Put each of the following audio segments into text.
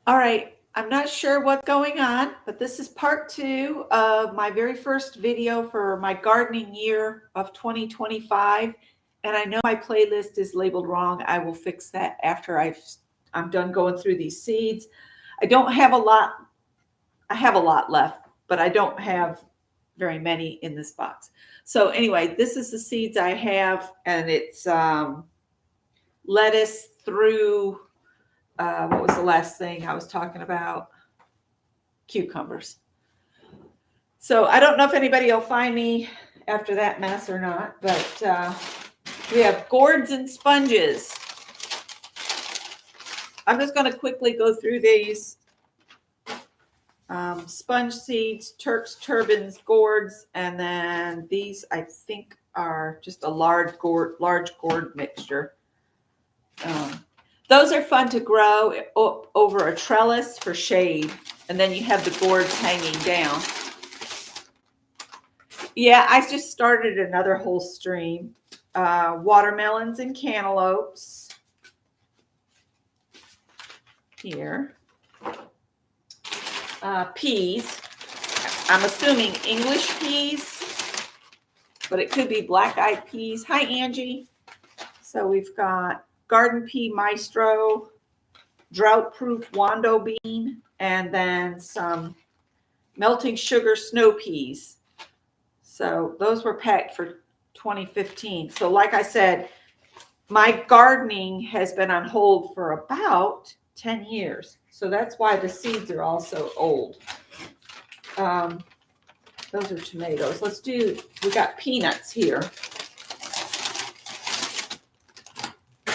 All right, I'm not sure what's going on, but this is part 2 of my very first video for my gardening year of 2025. And I know my playlist is labeled wrong. I will fix that after I'm done going through these seeds. I don't have a lot. I have a lot left, but I don't have very many in this box. So anyway, this is the seeds I have, and it's lettuce through what was the last thing I was talking about? Cucumbers. So I don't know if anybody will find me after that mess or not, but we have gourds and sponges. I'm just going to quickly go through these. Sponge seeds, Turks, turbans, gourds, and then these I think are just a large gourd mixture. Those are fun to grow over a trellis for shade, and then you have the gourds hanging down. Yeah, I just started another whole stream. Watermelons and cantaloupes here. Peas. I'm assuming English peas, but it could be black-eyed peas. Hi, Angie. So we've got garden pea maestro, drought-proof wando bean, and then some melting sugar snow peas. So those were packed for 2015. So like I said, my gardening has been on hold for about 10 years. So that's why the seeds are all so old. Those are tomatoes. We got peanuts here.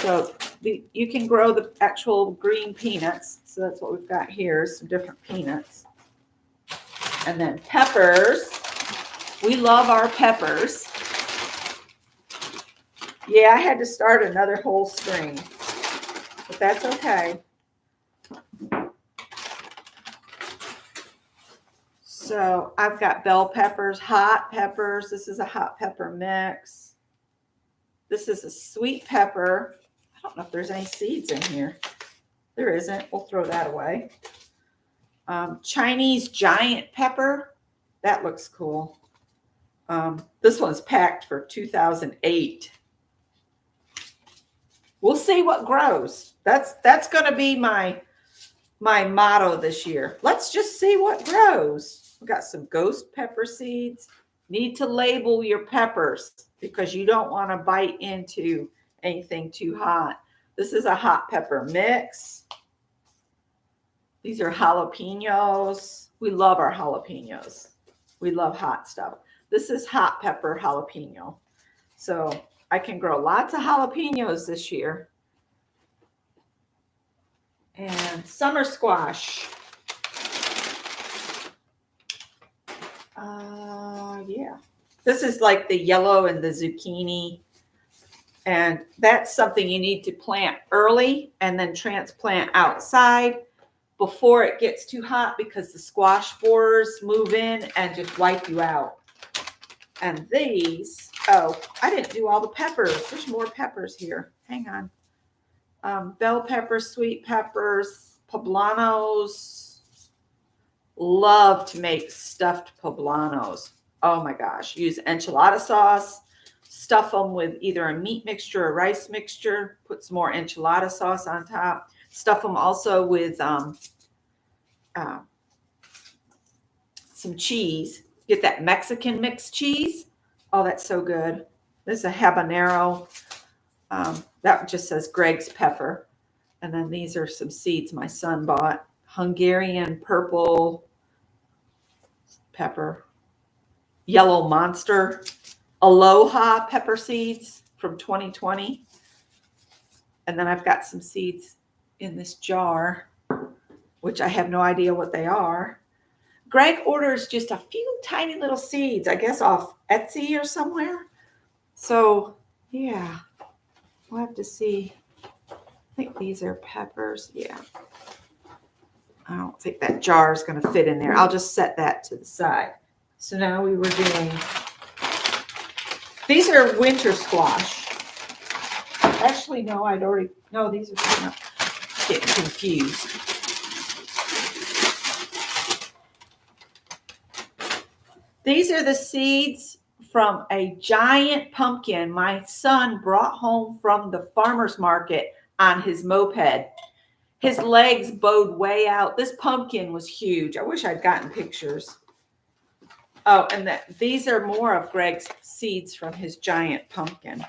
So you can grow the actual green peanuts. So that's what we've got here, some different peanuts. And then peppers. We love our peppers. Yeah, I had to start another whole string, but that's okay. So I've got bell peppers, hot peppers. This is a hot pepper mix. This is a sweet pepper. I don't know if there's any seeds in here. There isn't. We'll throw that away. Chinese giant pepper. That looks cool. This one's packed for 2008. We'll see what grows. That's going to be my motto this year. Let's just see what grows. We've got some ghost pepper seeds. Need to label your peppers because you don't want to bite into anything too hot. This is a hot pepper mix. These are jalapenos. We love our jalapenos. We love hot stuff. This is hot pepper jalapeno. So I can grow lots of jalapenos this year. And summer squash. Yeah. This is like the yellow and the zucchini. And that's something you need to plant early and then transplant outside before it gets too hot because the squash borers move in and just wipe you out. And these, oh, I didn't do all the peppers. There's more peppers here. Hang on. Bell peppers, sweet peppers, poblanos. Love to make stuffed poblanos. Oh my gosh. Use enchilada sauce. Stuff them with either a meat mixture or rice mixture. Put some more enchilada sauce on top. Stuff them also with some cheese. Get that Mexican mixed cheese. Oh, that's so good. This is a habanero. That just says Greg's pepper. And then these are some seeds my son bought. Hungarian purple pepper. Yellow monster. Aloha pepper seeds from 2020. And then I've got some seeds in this jar, which I have no idea what they are. Greg orders just a few tiny little seeds, I guess off Etsy or somewhere. So, yeah, we'll have to see. I think these are peppers. Yeah. I don't think that jar is going to fit in there. I'll just set that to the side. So now we were doing, these are winter squash. Actually, no, no, these are getting confused. These are the seeds from a giant pumpkin my son brought home from the farmer's market on his moped. His legs bowed way out. This pumpkin was huge. I wish I'd gotten pictures. Oh, and these are more of Greg's seeds from his giant pumpkin.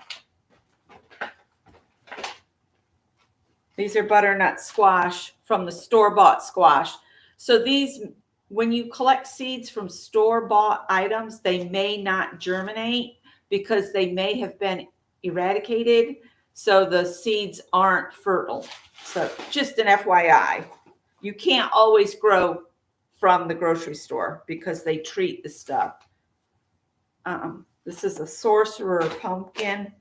These are butternut squash from the store-bought squash. So these, when you collect seeds from store-bought items, they may not germinate because they may have been eradicated. So the seeds aren't fertile. So just an FYI, you can't always grow from the grocery store because they treat the stuff. This is a sorcerer pumpkin.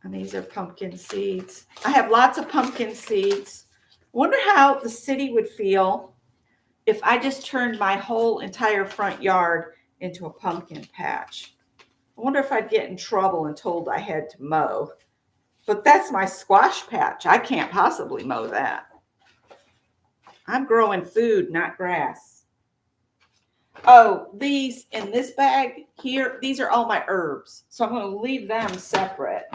And these are pumpkin seeds. I have lots of pumpkin seeds. Wonder how the city would feel if I just turned my whole entire front yard into a pumpkin patch. I wonder if I'd get in trouble and told I had to mow. But that's my squash patch. I can't possibly mow that. I'm growing food, not grass. Oh, these in this bag here, these are all my herbs. So I'm going to leave them separate.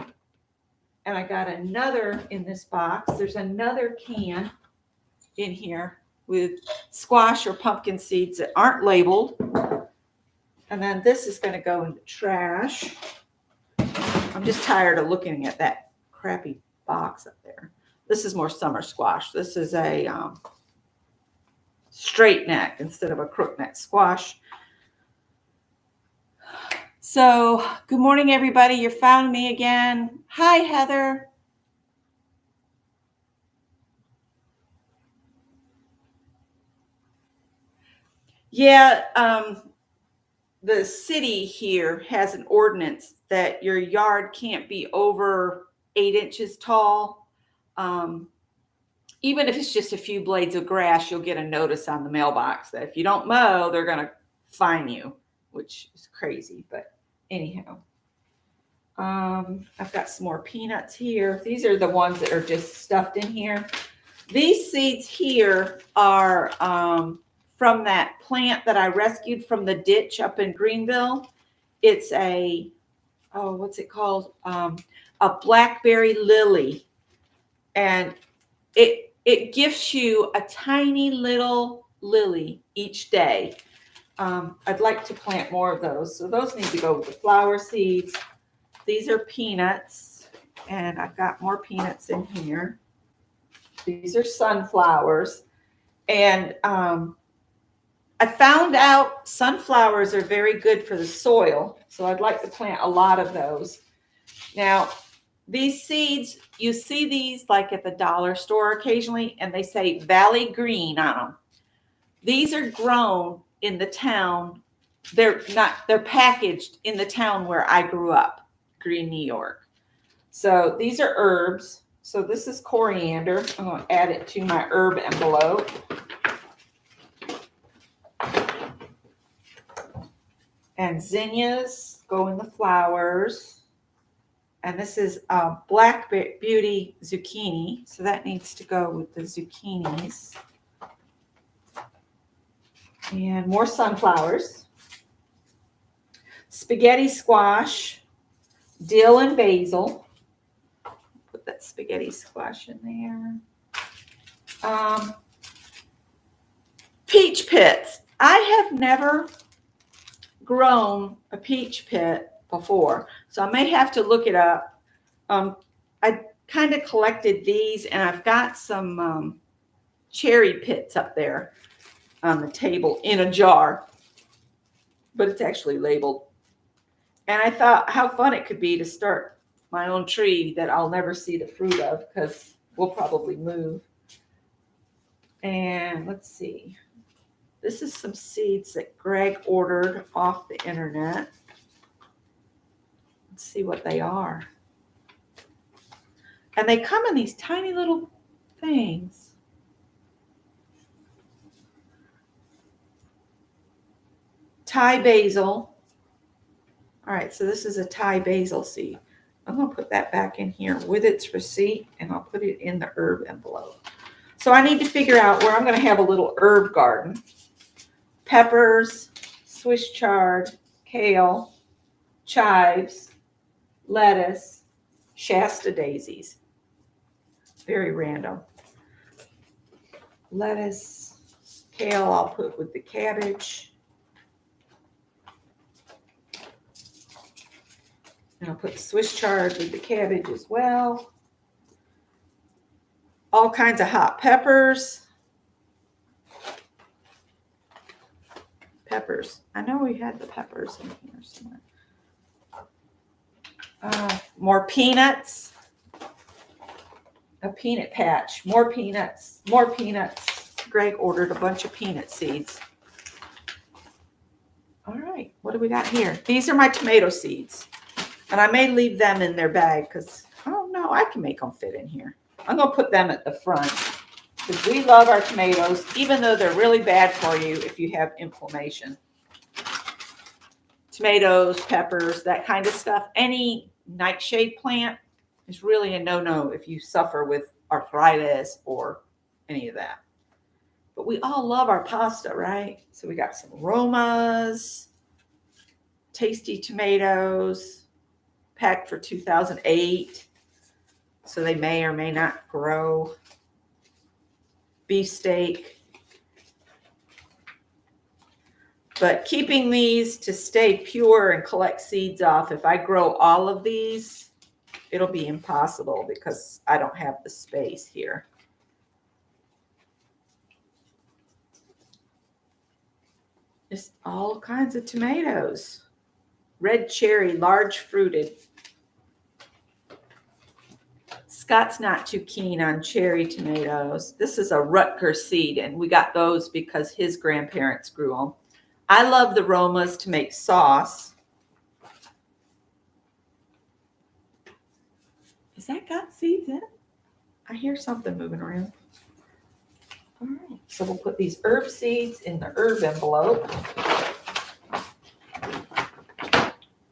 And I got another in this box. There's another can in here with squash or pumpkin seeds that aren't labeled. And then this is going to go in the trash. I'm just tired of looking at that crappy box up there. This is more summer squash. This is a straight neck instead of a crook neck squash. So, good morning, everybody. You found me again. Hi, Heather. Yeah, the city here has an ordinance that your yard can't be over 8 inches tall. Even if it's just a few blades of grass, you'll get a notice on the mailbox that if you don't mow, they're going to fine you, which is crazy. But anyhow, I've got some more peanuts here. These are the ones that are just stuffed in here. These seeds here are from that plant that I rescued from the ditch up in Greenville. It's a, what's it called? A blackberry lily. And it gives you a tiny little lily each day. I'd like to plant more of those. So those need to go with the flower seeds. These are peanuts, and I've got more peanuts in here. These are sunflowers. And I found out sunflowers are very good for the soil. So I'd like to plant a lot of those. Now, these seeds, you see these like at the dollar store occasionally, and they say Valley Green on them. These are grown in the town. They're packaged in the town where I grew up, Green, New York. So these are herbs. So this is coriander. I'm going to add it to my herb envelope. And zinnias go in the flowers. And this is Black Beauty zucchini. So that needs to go with the zucchinis. And more sunflowers. Spaghetti squash. Dill and basil. Put that spaghetti squash in there. Peach pits. I have never grown a peach pit before, so I may have to look it up. I kind of collected these, and I've got some cherry pits up there on the table in a jar, but it's actually labeled. And I thought how fun it could be to start my own tree that I'll never see the fruit of because we'll probably move. And let's see. This is some seeds that Greg ordered off the internet. Let's see what they are. And they come in these tiny little things. Thai basil. All right, so this is a Thai basil seed. I'm going to put that back in here with its receipt, and I'll put it in the herb envelope. So I need to figure out where I'm going to have a little herb garden. Peppers. Swiss chard, kale, chives, lettuce, Shasta daisies. Very random. Lettuce, kale I'll put with the cabbage. And I'll put the Swiss chard with the cabbage as well. All kinds of hot peppers. Peppers. I know we had the peppers in here somewhere. More peanuts. A peanut patch. More peanuts. More peanuts. Greg ordered a bunch of peanut seeds. All right. What do we got here? These are my tomato seeds. And I may leave them in their bag because, oh no, I can make them fit in here. I'm going to put them at the front because we love our tomatoes, even though they're really bad for you if you have inflammation. Tomatoes, peppers, that kind of stuff. Any nightshade plant is really a no-no if you suffer with arthritis or any of that. But we all love our pasta, right? So we got some Romas, tasty tomatoes, packed for 2008. So they may or may not grow. Beefsteak. But keeping these to stay pure and collect seeds off, if I grow all of these, it'll be impossible because I don't have the space here. Just all kinds of tomatoes. Red cherry, large fruited. Scott's not too keen on cherry tomatoes. This is a Rutger seed, and we got those because his grandparents grew them. I love the Romas to make sauce. Is that got seeds in it? I hear something moving around. All right, so we'll put these herb seeds in the herb envelope.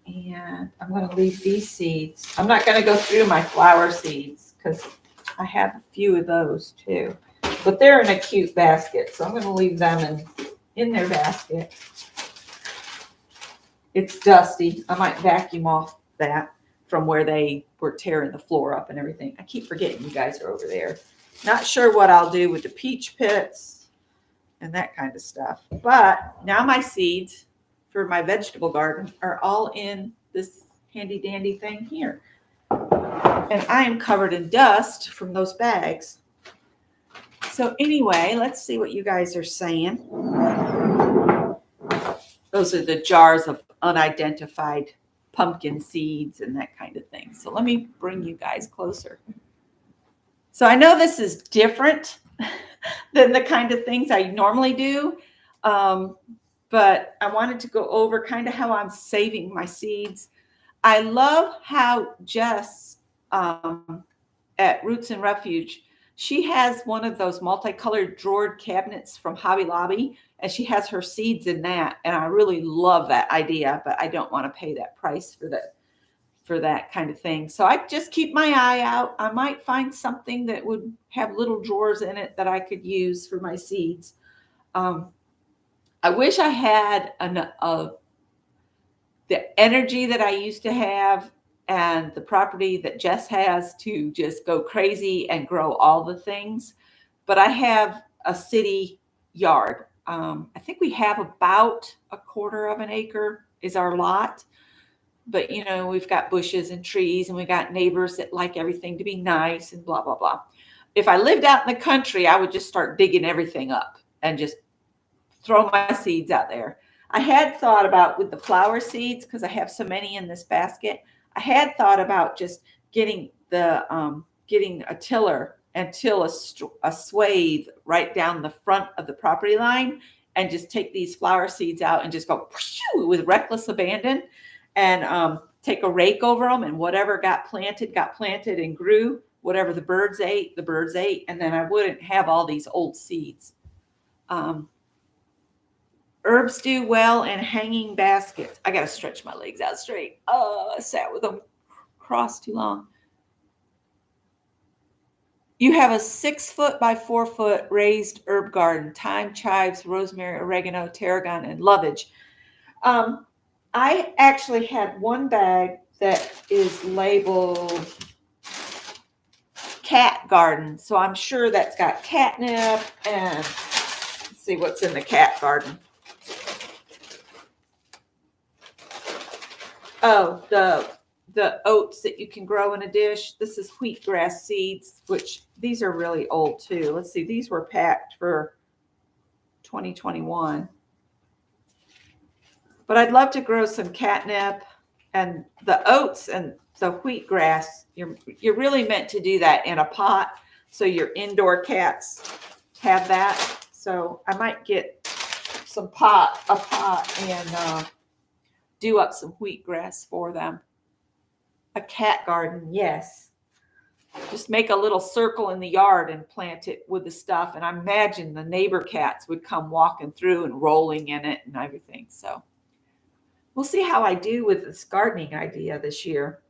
And I'm going to leave these seeds. I'm not going to go through my flower seeds because I have a few of those too. But they're in a cute basket, so I'm going to leave them in their basket. It's dusty. I might vacuum off that from where they were tearing the floor up and everything. I keep forgetting you guys are over there. Not sure what I'll do with the peach pits and that kind of stuff. But now my seeds for my vegetable garden are all in this handy dandy thing here. And I am covered in dust from those bags. So anyway, let's see what you guys are saying. Those are the jars of unidentified pumpkin seeds and that kind of thing. So let me bring you guys closer. So I know this is different than the kind of things I normally do. But I wanted to go over kind of how I'm saving my seeds. I love how Jess at Roots and Refuge, she has one of those multicolored drawered cabinets from Hobby Lobby, and she has her seeds in that. And I really love that idea, but I don't want to pay that price for that kind of thing. So I just keep my eye out. I might find something that would have little drawers in it that I could use for my seeds. I wish I had the energy that I used to have and the property that Jess has to just go crazy and grow all the things. But I have a city yard. I think we have about 1/4 of an acre is our lot. But, you know, we've got bushes and trees and we got neighbors that like everything to be nice and blah, blah, blah. If I lived out in the country, I would just start digging everything up and just throw my seeds out there. I had thought about with the flower seeds, because I have so many in this basket, I had thought about just getting a tiller and till a swathe right down the front of the property line and just take these flower seeds out and just go with reckless abandon and take a rake over them, and whatever got planted and grew. Whatever the birds ate, and then I wouldn't have all these old seeds. Herbs do well in hanging baskets. I got to stretch my legs out straight. Oh, I sat with them crossed too long. You have a 6-foot by 4-foot raised herb garden, thyme, chives, rosemary, oregano, tarragon, and lovage. I actually had one bag that is labeled cat garden. So I'm sure that's got catnip, and let's see what's in the cat garden. Oh, the oats that you can grow in a dish. This is wheatgrass seeds, which these are really old too. Let's see, these were packed for 2021. But I'd love to grow some catnip, and the oats and the wheatgrass. You're really meant to do that in a pot, so your indoor cats have that. So I might get a pot, and do up some wheatgrass for them. A cat garden, yes. Just make a little circle in the yard and plant it with the stuff. And I imagine the neighbor cats would come walking through and rolling in it and everything. So we'll see how I do with this gardening idea this year.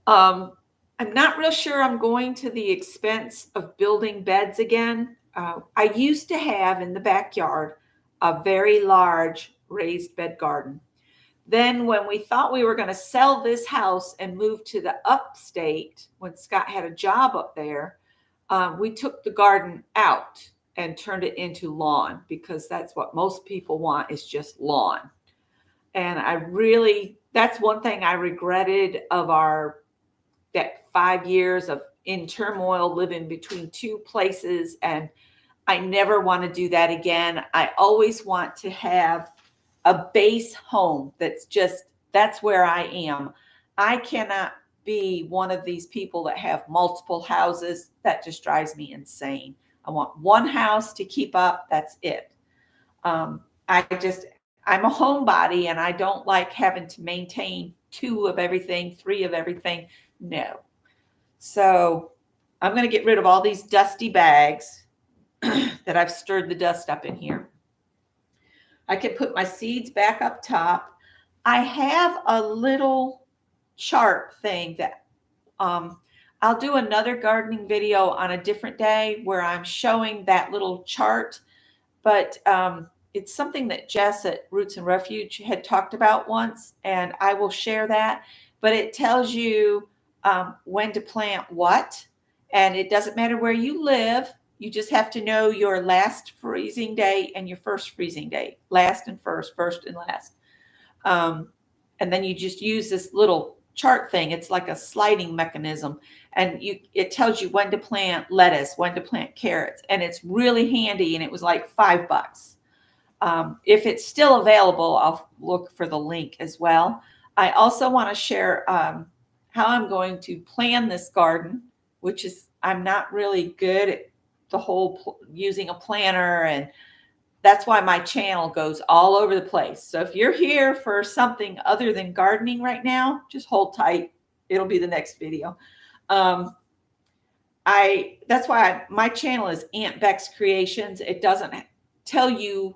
I'm not real sure I'm going to the expense of building beds again. I used to have in the backyard a very large raised bed garden. Then when we thought we were going to sell this house and move to the upstate, when Scott had a job up there, we took the garden out and turned it into lawn, because that's what most people want, is just lawn. And that's one thing I regretted of that 5 years of in turmoil, living between two places. And I never want to do that again. I always want to have a base home that's where I am. I cannot be one of these people that have multiple houses. That just drives me insane. I want one house to keep up. That's it. I'm a homebody, and I don't like having to maintain 2 of everything, 3 of everything. No. So I'm going to get rid of all these dusty bags that I've stirred the dust up in here. I can put my seeds back up top. I have a little chart thing that I'll do another gardening video on a different day where I'm showing that little chart. But it's something that Jess at Roots and Refuge had talked about once, and I will share that. But it tells you when to plant what, and it doesn't matter where you live. You just have to know your last freezing day and your first freezing day. Last and first and last. And then you just use this little chart thing. It's like a sliding mechanism. And it tells you when to plant lettuce, when to plant carrots. And it's really handy. And it was like $5. If it's still available, I'll look for the link as well. I also want to share how I'm going to plan this garden, which is, I'm not really good at the whole using a planner, and that's why my channel goes all over the place. So if you're here for something other than gardening right now, just hold tight. It'll be the next video. That's why my channel is Aunt Beck's Creations. It doesn't tell you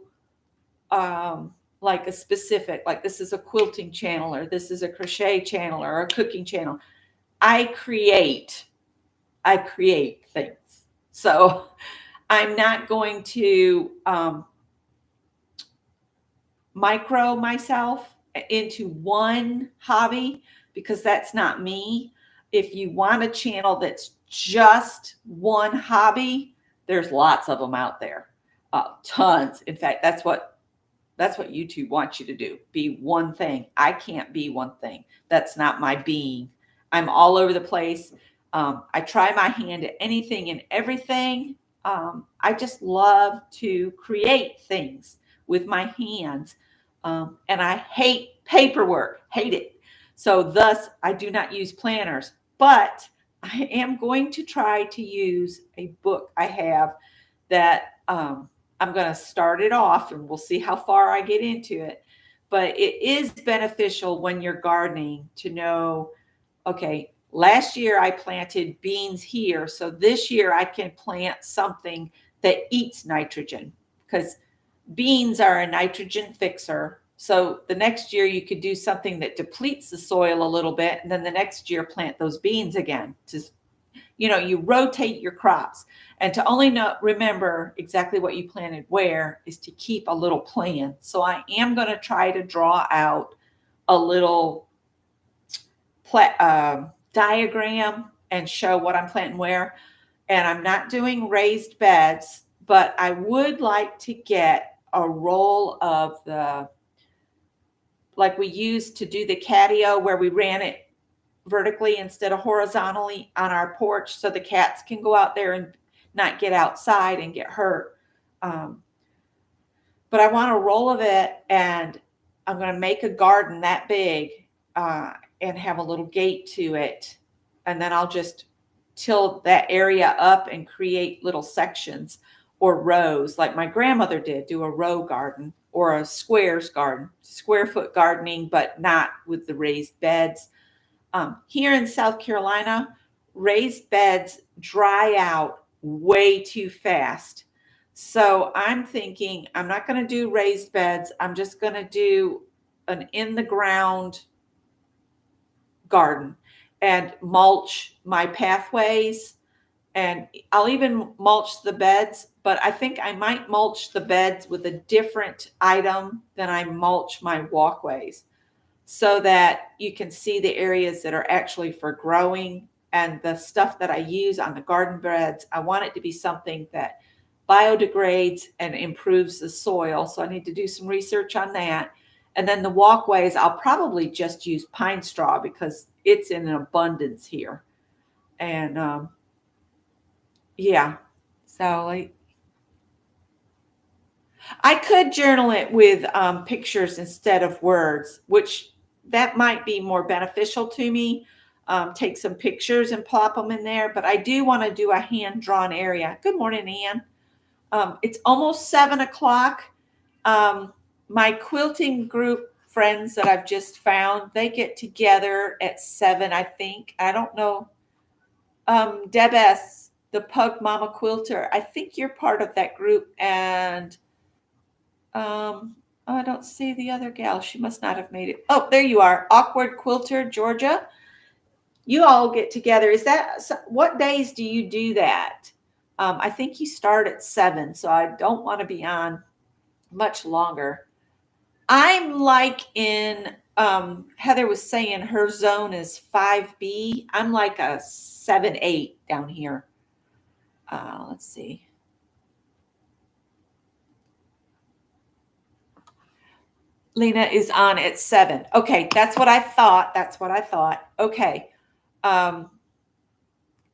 like a specific, like this is a quilting channel, or this is a crochet channel, or a cooking channel. I create things. So I'm not going to micro myself into one hobby, because that's not me. If you want a channel that's just one hobby, there's lots of them out there. Tons. In fact, that's what YouTube wants you to do. Be one thing. I can't be one thing. That's not my being. I'm all over the place. I try my hand at anything and everything. I just love to create things with my hands. And I hate paperwork, hate it. So thus, I do not use planners. But I am going to try to use a book I have that I'm going to start it off, and we'll see how far I get into it. But it is beneficial when you're gardening to know, okay, last year I planted beans here, so this year I can plant something that eats nitrogen, because beans are a nitrogen fixer. So the next year you could do something that depletes the soil a little bit, and then the next year plant those beans again to you rotate your crops. And to only remember exactly what you planted where is to keep a little plan. So I am going to try to draw out a little diagram and show what I'm planting where. And I'm not doing raised beds, but I would like to get a roll of like we used to do the catio, where we ran it vertically instead of horizontally on our porch, so the cats can go out there and not get outside and get hurt. But I want a roll of it, and I'm going to make a garden that big and have a little gate to it. And then I'll just till that area up and create little sections or rows like my grandmother did, do a row garden or a squares garden, square foot gardening, but not with the raised beds. Here in South Carolina, raised beds dry out way too fast. So I'm thinking I'm not going to do raised beds. I'm just going to do an in the ground garden and mulch my pathways. And I'll even mulch the beds, but I think I might mulch the beds with a different item than I mulch my walkways, so that you can see the areas that are actually for growing. And the stuff that I use on the garden beds, I want it to be something that biodegrades and improves the soil. So I need to do some research on that. And then the walkways, I'll probably just use pine straw because it's in an abundance here. And yeah, so I could journal it with pictures instead of words, which that might be more beneficial to me. Take some pictures and plop them in there. But I do want to do a hand-drawn area. Good morning, Ann. It's almost 7 o'clock. My quilting group friends that I've just found, they get together at 7, I think. I don't know. Deb S., the Pug Mama Quilter, I think you're part of that group. And I don't see the other gal. She must not have made it. Oh, there you are. Awkward Quilter, Georgia. You all get together. What days do you do that? I think you start at 7, so I don't want to be on much longer. I'm like in, Heather was saying her zone is 5B. I'm like a 7-8 down here. Let's see. Lena is on at 7. Okay, that's what I thought. Okay.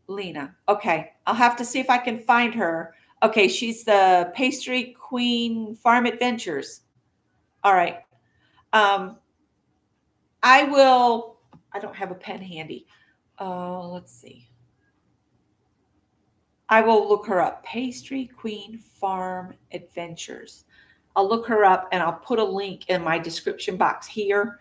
Lena. Okay, I'll have to see if I can find her. Okay, she's the Pastry Queen Farm Adventures. All right. I don't have a pen handy. Let's see. I will look her up. Pastry Queen Farm Adventures. I'll look her up and I'll put a link in my description box here.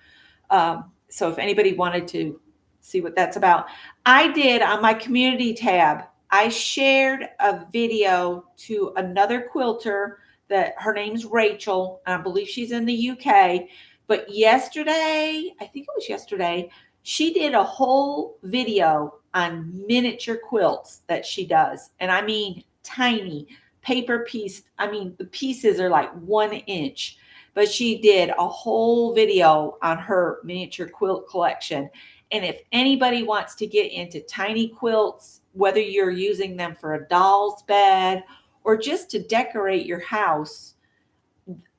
So if anybody wanted to see what that's about. I did on my community tab, I shared a video to another quilter that her name's Rachel. And I believe she's in the UK. But yesterday, I think it was yesterday, she did a whole video on miniature quilts that she does. And I mean, tiny paper piece. I mean, the pieces are like 1 inch, but she did a whole video on her miniature quilt collection. And if anybody wants to get into tiny quilts, whether you're using them for a doll's bed or just to decorate your house,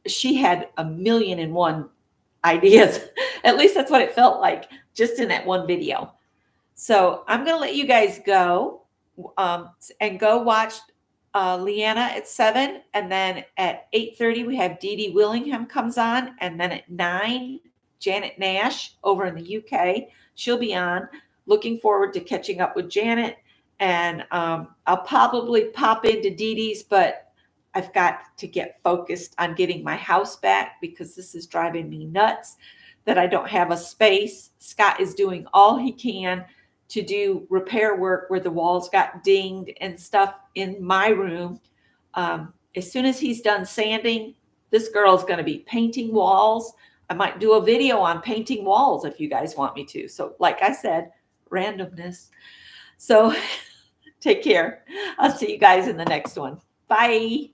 she had 1,000,001 ideas. At least that's what it felt like just in that one video. So I'm going to let you guys go and go watch Leanna at 7. And then at 8:30, we have Dee Dee Willingham comes on. And then at 9, Janet Nash over in the UK. She'll be on. Looking forward to catching up with Janet. And I'll probably pop into Dee Dee's, but I've got to get focused on getting my house back because this is driving me nuts that I don't have a space. Scott is doing all he can to do repair work where the walls got dinged and stuff in my room. As soon as he's done sanding, this girl's going to be painting walls. I might do a video on painting walls if you guys want me to. So like I said, randomness. So Take care. I'll see you guys in the next one. Bye.